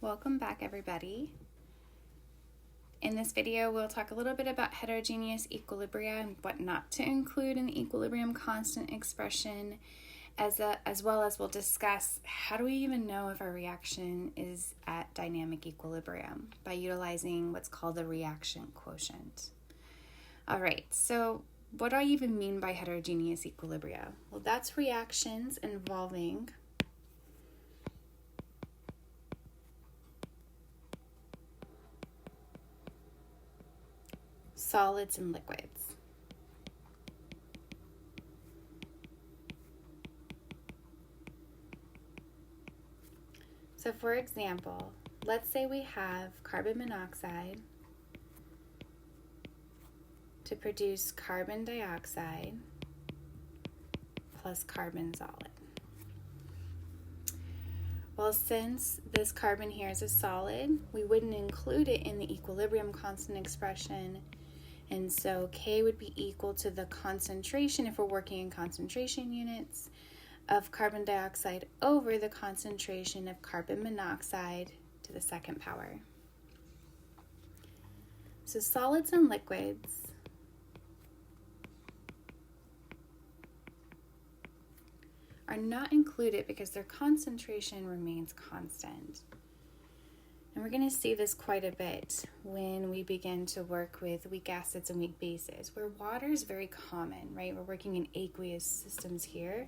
Welcome back, everybody. In this video, we'll talk a little bit about heterogeneous equilibria and what not to include in the equilibrium constant expression, as well as we'll discuss how do we even know if our reaction is at dynamic equilibrium by utilizing what's called the reaction quotient. All right, so what do I even mean by heterogeneous equilibria? Well, that's reactions involving solids and liquids. So for example, let's say we have carbon monoxide to produce carbon dioxide plus carbon solid. Well, since this carbon here is a solid, we wouldn't include it in the equilibrium constant expression. And so K would be equal to the concentration, if we're working in concentration units, of carbon dioxide over the concentration of carbon monoxide to the second power. So solids and liquids are not included because their concentration remains constant. And we're going to see this quite a bit when we begin to work with weak acids and weak bases, where water is very common, right? We're working in aqueous systems here.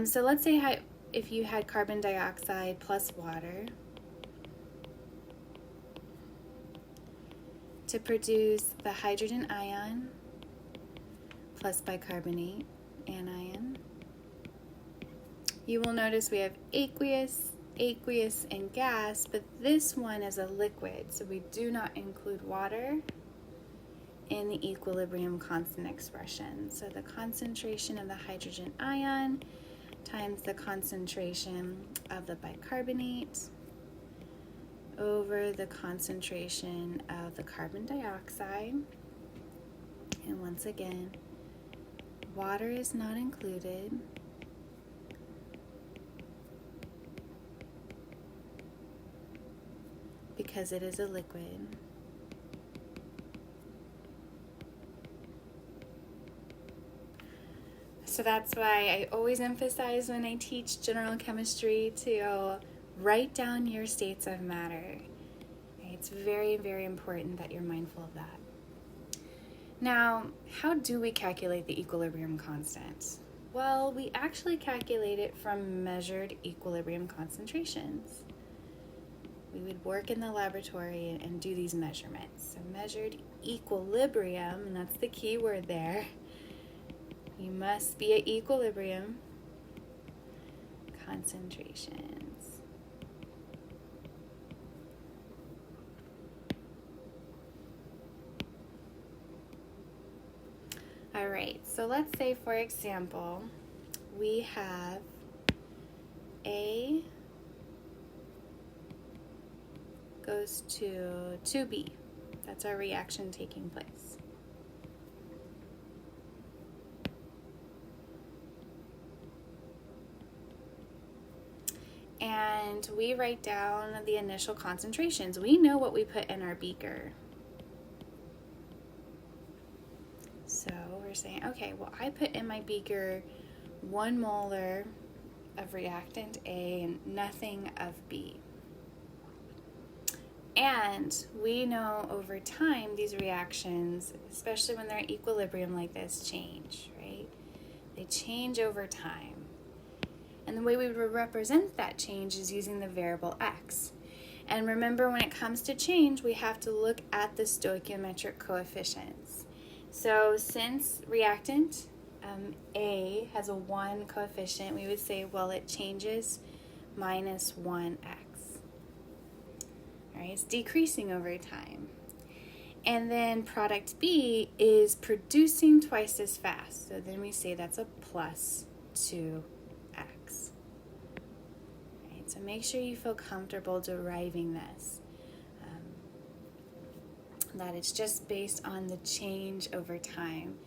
So let's say if you had carbon dioxide plus water to produce the hydrogen ion plus bicarbonate anion, you will notice we have aqueous, and gas, but this one is a liquid, so we do not include water in the equilibrium constant expression. So the concentration of the hydrogen ion times the concentration of the bicarbonate over the concentration of the carbon dioxide. And once again, water is not included. Because it is a liquid. So that's why I always emphasize when I teach general chemistry to write down your states of matter. It's very, very important that you're mindful of that. Now, how do we calculate the equilibrium constant? Well, we actually calculate it from measured equilibrium concentrations. We would work in the laboratory and do these measurements. So measured equilibrium, and that's the key word there. You must be at equilibrium concentrations. All right, so let's say, for example, we have A goes to 2B. That's our reaction taking place. And we write down the initial concentrations. We know what we put in our beaker. So we're saying, okay, well, I put in my beaker 1 molar of reactant A and nothing of B. And we know over time these reactions, especially when they're at equilibrium like this, change, right? They change over time. And the way we would represent that change is using the variable x. And remember, when it comes to change, we have to look at the stoichiometric coefficients. So since reactant A has a 1 coefficient, we would say, well, it changes minus 1x. Right, it's decreasing over time. And then product B is producing twice as fast. So then we say that's a plus 2x. Right, so make sure you feel comfortable deriving this. That it's just based on the change over time.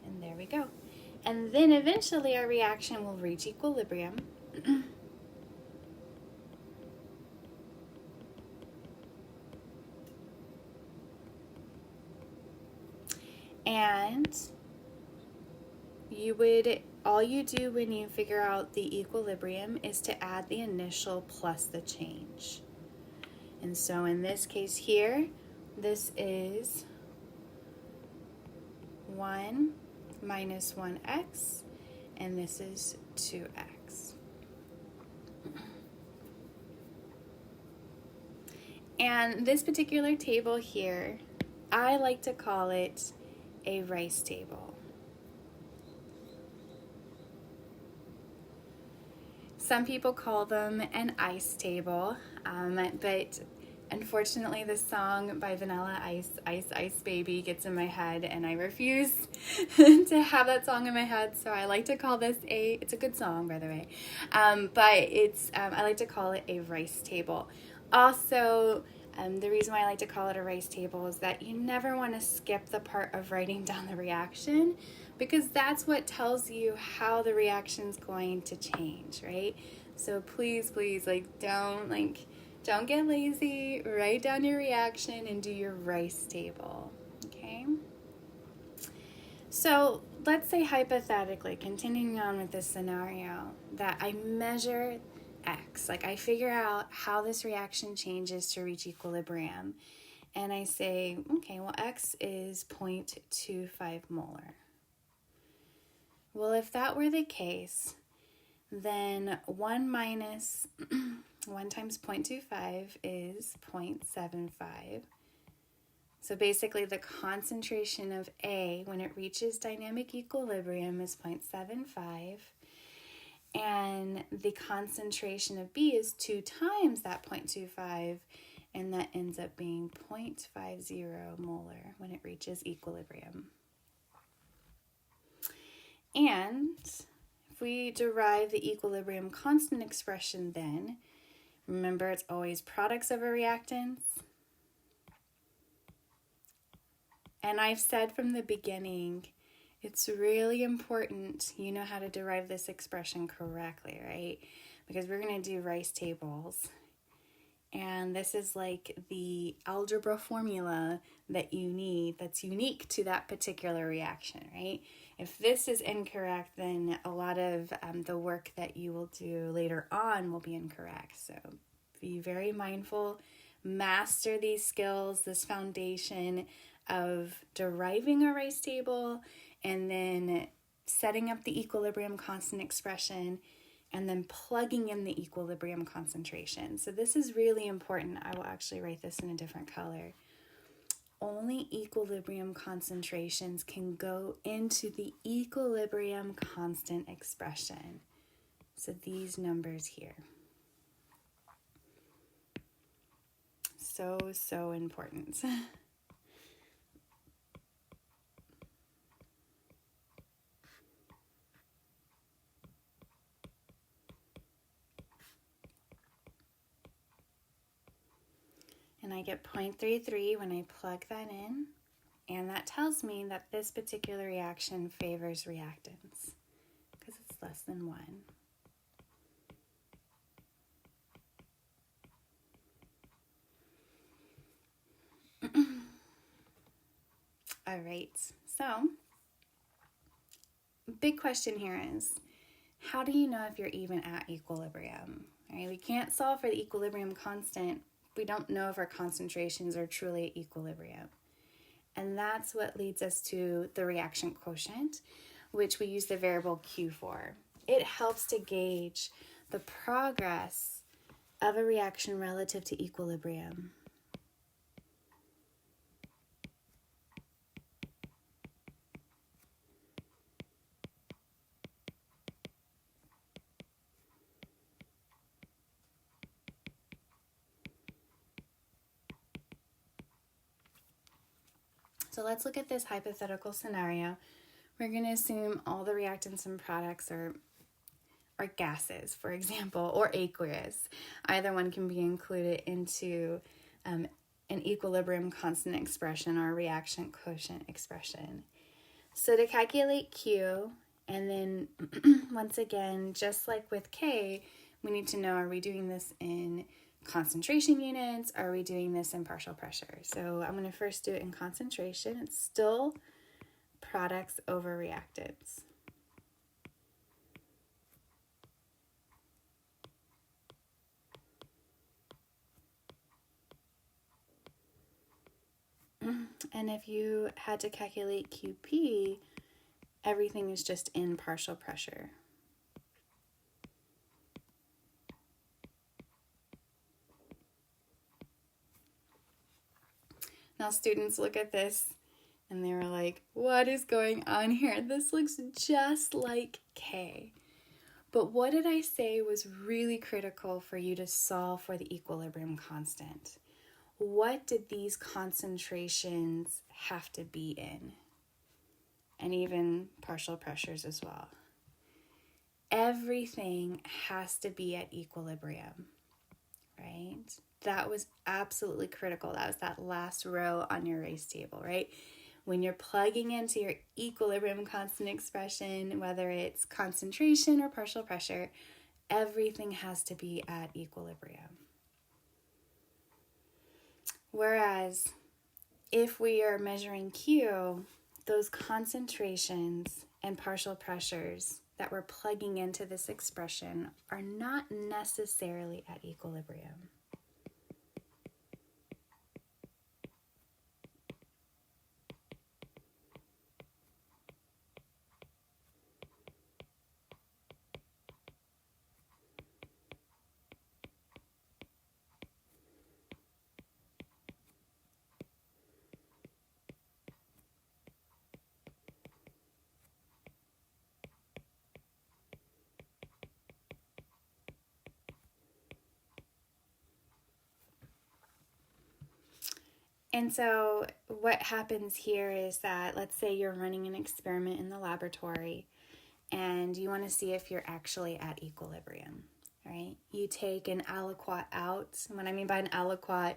And there we go. And then eventually our reaction will reach equilibrium. And all you do when you figure out the equilibrium is to add the initial plus the change. And so in this case here, this is 1 minus 1x, and this is 2x. And this particular table here, I like to call it a rice table. Some people call them an ice table, but unfortunately the song by Vanilla Ice, Ice Ice Baby, gets in my head, and I refuse to have that song in my head, so I like to call this it's a good song, by the way, but I like to call it a rice table. Also, the reason why I like to call it a rice table is that you never want to skip the part of writing down the reaction, because that's what tells you how the reaction's going to change, right? So please, don't get lazy. Write down your reaction and do your rice table, okay? So let's say hypothetically, continuing on with this scenario, that I measure x, like I figure out how this reaction changes to reach equilibrium, and I say, okay, well, x is 0.25 molar. Well, if that were the case, then 1 minus 1 times 0.25 is 0.75. So basically the concentration of A when it reaches dynamic equilibrium is 0.75. And the concentration of B is 2 times that 0.25, and that ends up being 0.50 molar when it reaches equilibrium. And if we derive the equilibrium constant expression then, remember it's always products over reactants. And I've said from the beginning, it's really important you know how to derive this expression correctly, right? Because we're going to do rice tables. And this is like the algebra formula that you need that's unique to that particular reaction, right? If this is incorrect, then a lot of the work that you will do later on will be incorrect. So be very mindful, master these skills, this foundation of deriving a rice table, and then setting up the equilibrium constant expression, and then plugging in the equilibrium concentration. So this is really important. I will actually write this in a different color. Only equilibrium concentrations can go into the equilibrium constant expression. So these numbers here. So important. And I get 0.33 when I plug that in, and that tells me that this particular reaction favors reactants because it's less than 1. All right, so big question here is, how do you know if you're even at equilibrium? All right, we can't solve for the equilibrium constant. We don't know if our concentrations are truly at equilibrium. And that's what leads us to the reaction quotient, which we use the variable Q for. It helps to gauge the progress of a reaction relative to equilibrium. So let's look at this hypothetical scenario. We're going to assume all the reactants and products are gases, for example, or aqueous. Either one can be included into an equilibrium constant expression or a reaction quotient expression. So to calculate Q, and then once again, just like with K, we need to know, are we doing this in concentration units? Are we doing this in partial pressure? So I'm going to first do it in concentration. It's still products over reactants. And if you had to calculate QP, everything is just in partial pressure. Now students look at this and they were like, what is going on here? This looks just like K. But what did I say was really critical for you to solve for the equilibrium constant? What did these concentrations have to be in? And even partial pressures as well. Everything has to be at equilibrium, right? That was absolutely critical. That was that last row on your race table, right? When you're plugging into your equilibrium constant expression, whether it's concentration or partial pressure, everything has to be at equilibrium. Whereas if we are measuring Q, those concentrations and partial pressures that we're plugging into this expression are not necessarily at equilibrium. And so what happens here is that, let's say you're running an experiment in the laboratory and you want to see if you're actually at equilibrium, right? You take an aliquot out. What I mean by an aliquot,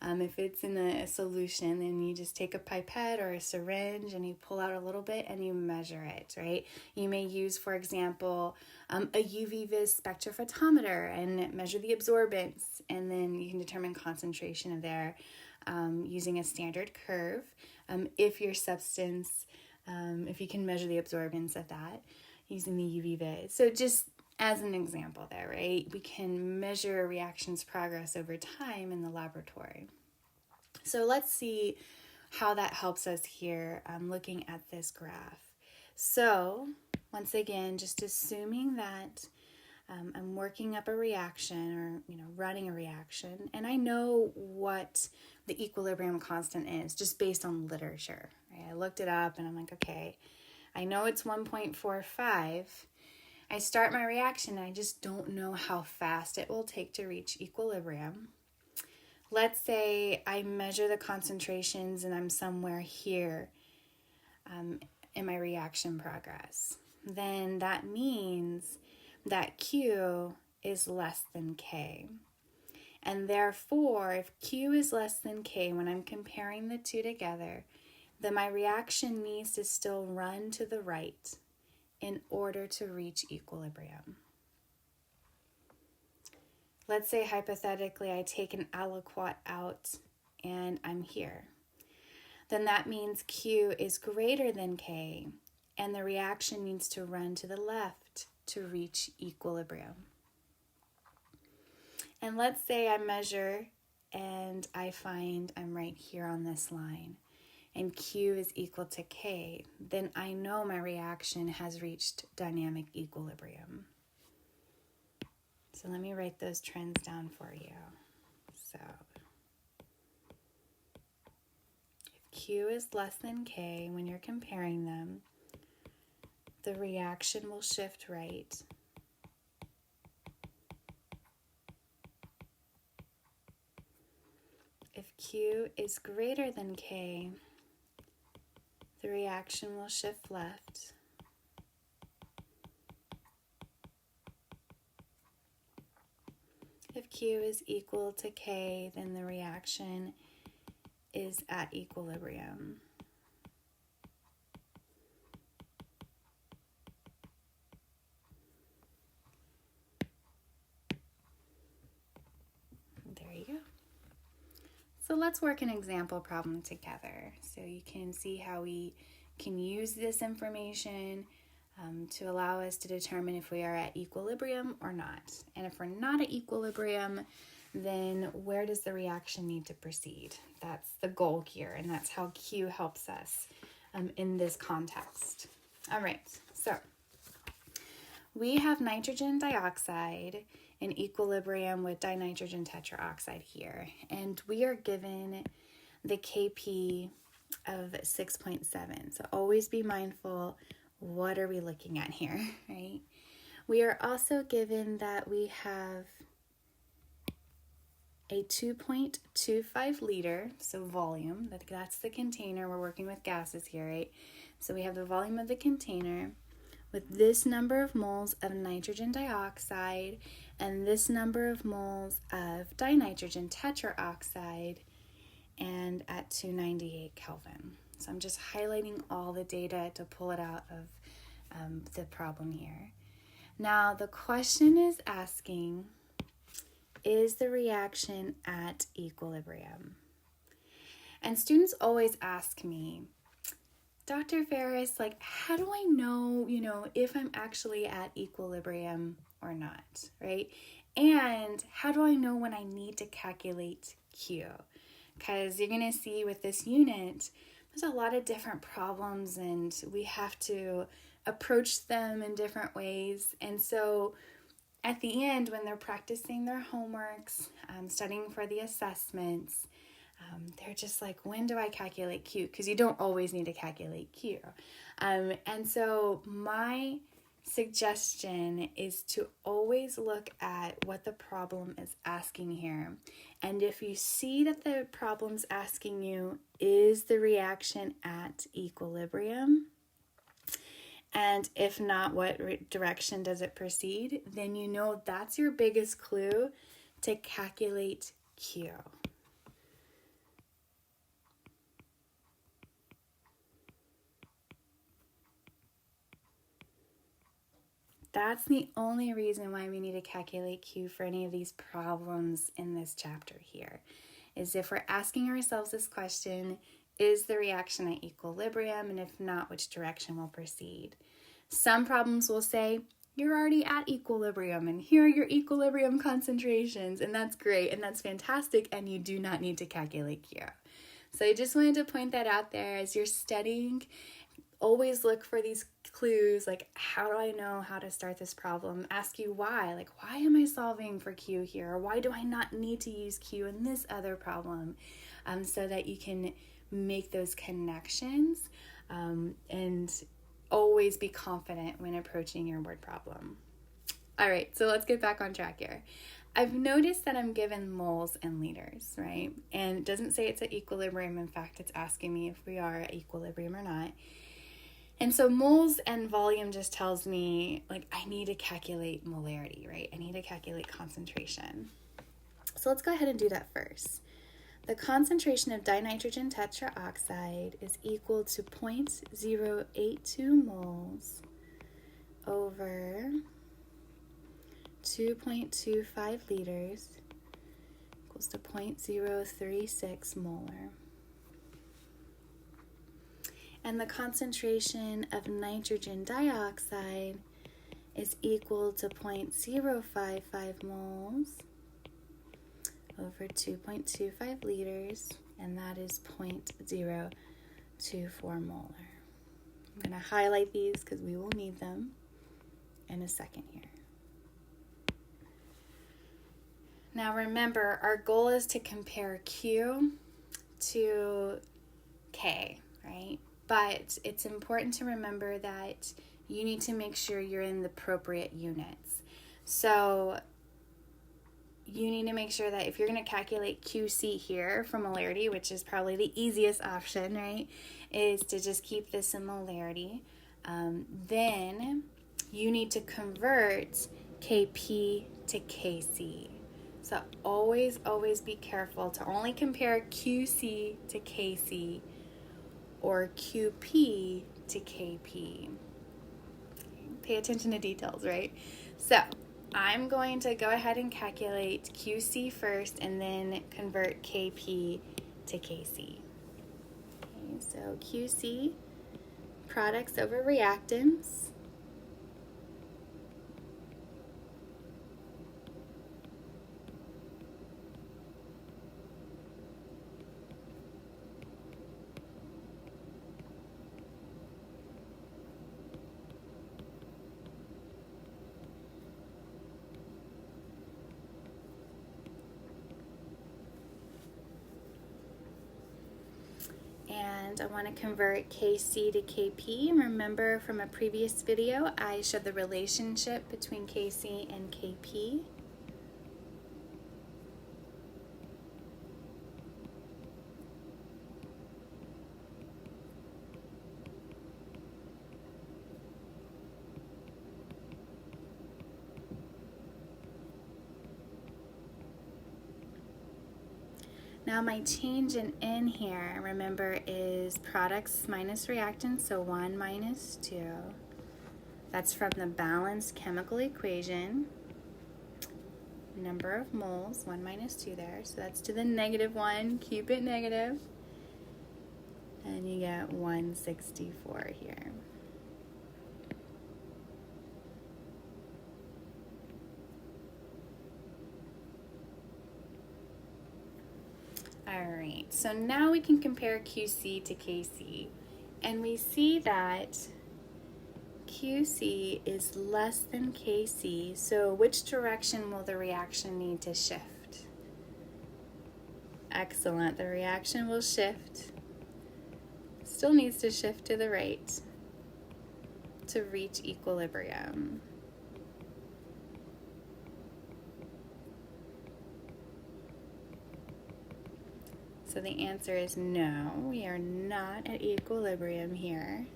if it's in a solution, then you just take a pipette or a syringe and you pull out a little bit and you measure it, right? You may use, for example, a UV vis spectrophotometer and measure the absorbance, and then you can determine concentration of there using a standard curve. If your substance, if you can measure the absorbance of that using the UV vis. So just as an example there, right? We can measure a reaction's progress over time in the laboratory. So let's see how that helps us here looking at this graph. So once again, just assuming that I'm working up a reaction or, running a reaction, and I know what the equilibrium constant is just based on literature, right? I looked it up and I'm like, okay, I know it's 1.45. I start my reaction and I just don't know how fast it will take to reach equilibrium. Let's say I measure the concentrations and I'm somewhere here in my reaction progress. Then that means that Q is less than K. And therefore, if Q is less than K when I'm comparing the two together, then my reaction needs to still run to the right in order to reach equilibrium. Let's say hypothetically I take an aliquot out and I'm here. Then that means Q is greater than K and the reaction needs to run to the left to reach equilibrium. And let's say I measure and I find I'm right here on this line and Q is equal to K, then I know my reaction has reached dynamic equilibrium. So let me write those trends down for you. So if Q is less than K when you're comparing them, the reaction will shift right. If Q is greater than K, the reaction will shift left. If Q is equal to K, then the reaction is at equilibrium. There you go. So let's work an example problem together so you can see how we can use this information to allow us to determine if we are at equilibrium or not. And if we're not at equilibrium, then where does the reaction need to proceed? That's the goal here, and that's how Q helps us in this context. All right, so we have nitrogen dioxide in equilibrium with dinitrogen tetraoxide here, and we are given the Kp of 6.7. So always be mindful, what are we looking at here, right? We are also given that we have a 2.25 liter, so volume, that's the container. We're working with gases here, right? So we have the volume of the container with this number of moles of nitrogen dioxide and this number of moles of dinitrogen tetraoxide, and at 298 Kelvin. So I'm just highlighting all the data to pull it out of the problem here. Now the question is asking, is the reaction at equilibrium? And students always ask me, Dr. Ferris, like, how do I know, if I'm actually at equilibrium or not, right? And how do I know when I need to calculate Q? Because you're going to see with this unit, there's a lot of different problems and we have to approach them in different ways. And so at the end, when they're practicing their homeworks, studying for the assessments, they're just like, when do I calculate Q? Because you don't always need to calculate Q. And so my suggestion is to always look at what the problem is asking here. And if you see that the problem's asking you, is the reaction at equilibrium? And if not, what direction does it proceed? Then you know that's your biggest clue to calculate Q. That's the only reason why we need to calculate Q for any of these problems in this chapter here, is if we're asking ourselves this question, is the reaction at equilibrium? And if not, which direction will proceed? Some problems will say, you're already at equilibrium and here are your equilibrium concentrations, and that's great and that's fantastic, and you do not need to calculate Q. So I just wanted to point that out there as you're studying. Always look for these clues, like, how do I know how to start this problem? Ask you why, like, why am I solving for Q here? Or why do I not need to use Q in this other problem? So that you can make those connections and always be confident when approaching your word problem. All right, so let's get back on track here. I've noticed that I'm given moles and liters, right? And it doesn't say it's at equilibrium. In fact, it's asking me if we are at equilibrium or not. And so moles and volume just tells me, like, I need to calculate molarity, right? I need to calculate concentration. So let's go ahead and do that first. The concentration of dinitrogen tetraoxide is equal to 0.082 moles over 2.25 liters equals to 0.036 molar. And the concentration of nitrogen dioxide is equal to 0.055 moles over 2.25 liters, and that is 0.024 molar. I'm going to highlight these because we will need them in a second here. Now remember, our goal is to compare Q to K, right? But it's important to remember that you need to make sure you're in the appropriate units. So you need to make sure that if you're going to calculate QC here for molarity, which is probably the easiest option, right, is to just keep this in molarity. Then you need to convert KP to KC. So always be careful to only compare QC to KC or QP to KP. Pay attention to details, right? So I'm going to go ahead and calculate QC first and then convert KP to KC. Okay, so QC products over reactants. And I want to convert Kc to Kp. Remember from a previous video, I showed the relationship between Kc and Kp. Now my change in N here, remember, is products minus reactants, so 1 minus 2. That's from the balanced chemical equation. Number of moles, 1 minus 2 there, so that's to the -1, keep it negative. And you get 164 here. Alright, so now we can compare QC to KC, and we see that QC is less than KC, so which direction will the reaction need to shift? Excellent, the reaction will shift. Still needs to shift to the right to reach equilibrium. So the answer is no, we are not at equilibrium here,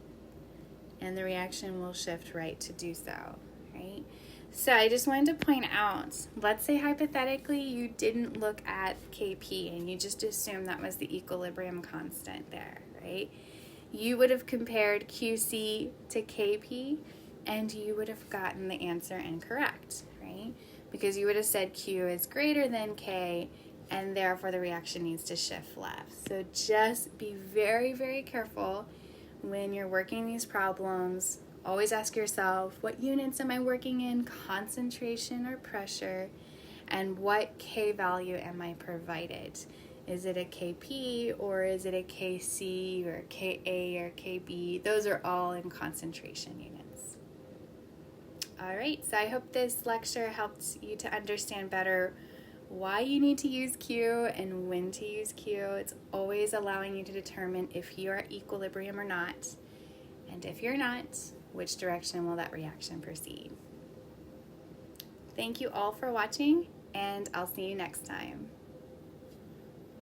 and the reaction will shift right to do so, right? So I just wanted to point out, let's say hypothetically you didn't look at Kp and you just assumed that was the equilibrium constant there, right? You would have compared Qc to Kp and you would have gotten the answer incorrect, right? Because you would have said Q is greater than K, and therefore the reaction needs to shift left. So just be very, very careful when you're working these problems. Always ask yourself, what units am I working in, concentration or pressure, and what K value am I provided? Is it a Kp or is it a Kc or Ka or Kb? Those are all in concentration units. All right, so I hope this lecture helped you to understand better why you need to use Q and when to use Q. It's always allowing you to determine if you are at equilibrium or not, and if you're not, which direction will that reaction proceed. Thank you all for watching, and I'll see you next time.